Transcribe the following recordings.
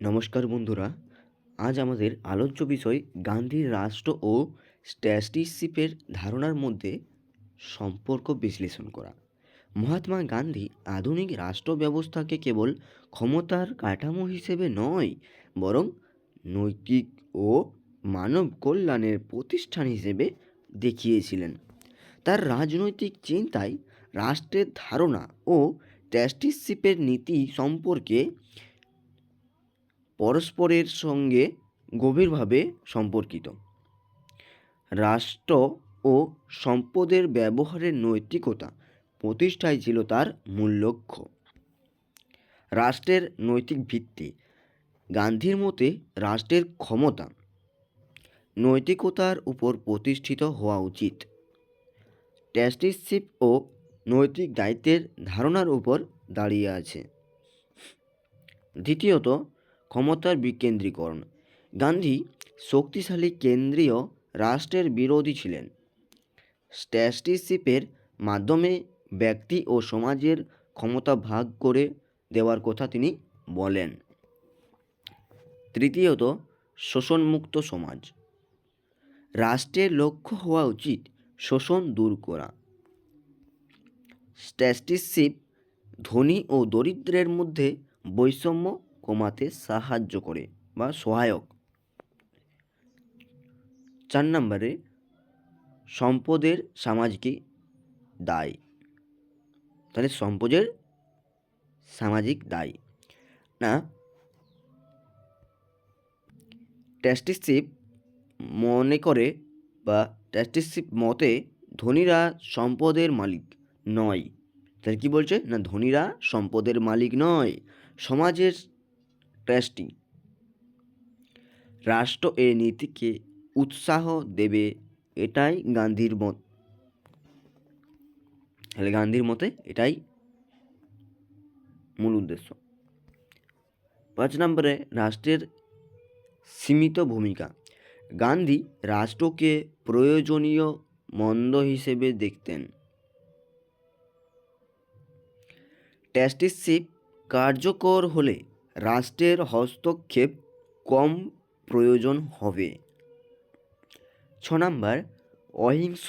নমস্কার বন্ধুরা, আজ আমাদের আলোচ্য বিষয় গান্ধীর রাষ্ট্র ও স্ট্যাটিস্টিক্সের ধারণার মধ্যে সম্পর্ক বিশ্লেষণ করা। মহাত্মা গান্ধী আধুনিক রাষ্ট্র ব্যবস্থাকে কেবল ক্ষমতার কাঠামো হিসেবে নয়, বরং নৈতিক ও মানব কল্যাণের প্রতিষ্ঠান হিসেবে দেখিয়েছিলেন। তার রাজনৈতিক চিন্তায় রাষ্ট্রের ধারণা ও স্ট্যাটিস্টিক্সের নীতি সম্পর্কে পরস্পরের সঙ্গে গভীরভাবে সম্পর্কিত। রাষ্ট্র ও সম্পদের ব্যবহারের নৈতিকতা প্রতিষ্ঠাই ছিল তার মূল লক্ষ্য। রাষ্ট্রের নৈতিক ভিত্তি। গান্ধীর মতে রাষ্ট্রের ক্ষমতা নৈতিকতার উপর প্রতিষ্ঠিত হওয়া উচিত। স্ট্যাটিস্টিক্স ও নৈতিক দায়িত্বের ধারণার উপর দাঁড়িয়ে আছে। দ্বিতীয়ত, ক্ষমতার বিকেন্দ্রীকরণ। গান্ধী শক্তিশালী কেন্দ্রীয় রাষ্ট্রের বিরোধী ছিলেন। স্ট্যাটিস্টিক্সের মাধ্যমে ব্যক্তি ও সমাজের ক্ষমতা ভাগ করে দেওয়ার কথা তিনি বলেন। তৃতীয়ত, শোষণমুক্ত সমাজ। রাষ্ট্রের লক্ষ্য হওয়া উচিত শোষণ দূর করা। স্ট্যাটিস্টিক্স ধনী ও দরিদ্রের মধ্যে বৈষম্য কমাতে সাহায্য করে বা সহায়ক। 4 নম্বরে, সম্পদের সামাজিক দায়। তাহলে সম্পদের সামাজিক দায় না, স্ট্যাটিস্টিক্স মনে করে বা স্ট্যাটিস্টিক্স মতে ধনীরা সম্পদের মালিক নয়। তাহলে কী বলছে না, ধনীরা সম্পদের মালিক নয়, সমাজের ট্রাস্টি। রাষ্ট্র এই নীতিকে উৎসাহ দেবে, এটাই গান্ধীর মত। তাহলে গান্ধীর মতে এটাই মূল উদ্দেশ্য। 5 নম্বরে, রাষ্ট্রের সীমিত ভূমিকা। গান্ধী রাষ্ট্রকে প্রয়োজনীয় মন্দ হিসেবে দেখতেন। স্ট্যাটিস্টিক্স কার্যকর হলে রাষ্ট্রের হস্তক্ষেপ কম প্রয়োজন হবে। 6 নম্বর, অহিংস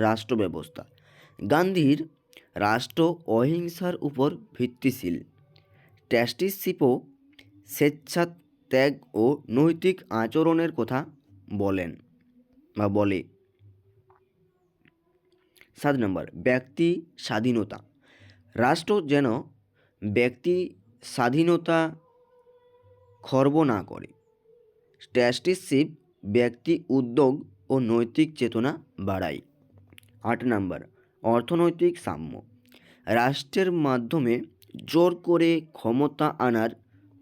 রাষ্ট্র ব্যবস্থা। গান্ধীর রাষ্ট্র অহিংসার উপর ভিত্তিশীল। স্ট্যাটিস্টিক্সও স্বেচ্ছাত্যাগ ও নৈতিক আচরণের কথা বলেন বা বলে। 7 নম্বর, ব্যক্তি স্বাধীনতা। রাষ্ট্র যেন ব্যক্তি স্বাধীনতা খর্ব না করে। স্ট্যাটিস্টিক্স ব্যক্তি উদ্যোগ ও নৈতিক চেতনা বাড়ায়। 8 নম্বর, অর্থনৈতিক সাম্য। রাষ্ট্রের মাধ্যমে জোর করে ক্ষমতা আনার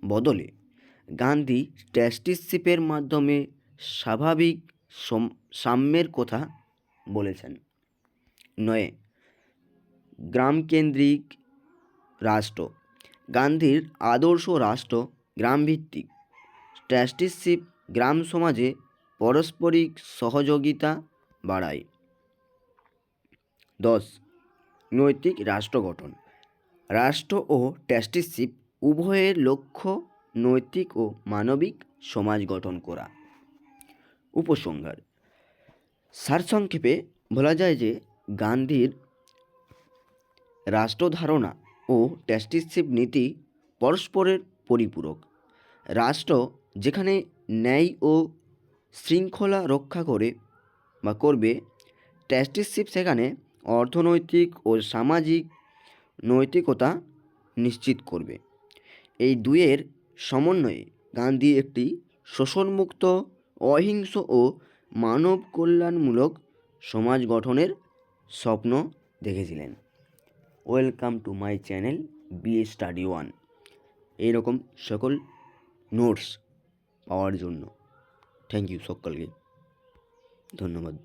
বদলে গান্ধী স্ট্যাটিস্টিক্সের মাধ্যমে স্বাভাবিক সাম্যের কথা বলেছেন। 9, গ্রামকেন্দ্রিক রাষ্ট্র। গান্ধীর আদর্শ রাষ্ট্র গ্রামভিত্তিক। স্ট্যাটিস্টিক্স গ্রাম সমাজে পারস্পরিক সহযোগিতা বাড়ায়। 10, নৈতিক রাষ্ট্র গঠন। রাষ্ট্র ও স্ট্যাটিস্টিক্স উভয়ের লক্ষ্য নৈতিক ও মানবিক সমাজ গঠন করা। উপসংহার। সারসংক্ষেপে বলা যায় যে গান্ধীর রাষ্ট্র ধারণা ও স্ট্যাটিস্টিক্স নীতি পরস্পরের পরিপূরক। রাষ্ট্র যেখানে ন্যায় ও শৃঙ্খলা রক্ষা করে বা করবে, স্ট্যাটিস্টিক্স সেখানে অর্থনৈতিক ও সামাজিক নৈতিকতা নিশ্চিত করবে। এই দুয়ের সমন্বয়ে গান্ধী একটি শোষণমুক্ত, অহিংস ও মানব কল্যাণমূলক সমাজ গঠনের স্বপ্ন দেখেছিলেন। Welcome to my channel BA study 1। এইরকম সকল নোটস পাওয়ার জন্য থ্যাংক ইউ সকলকে, ধন্যবাদ।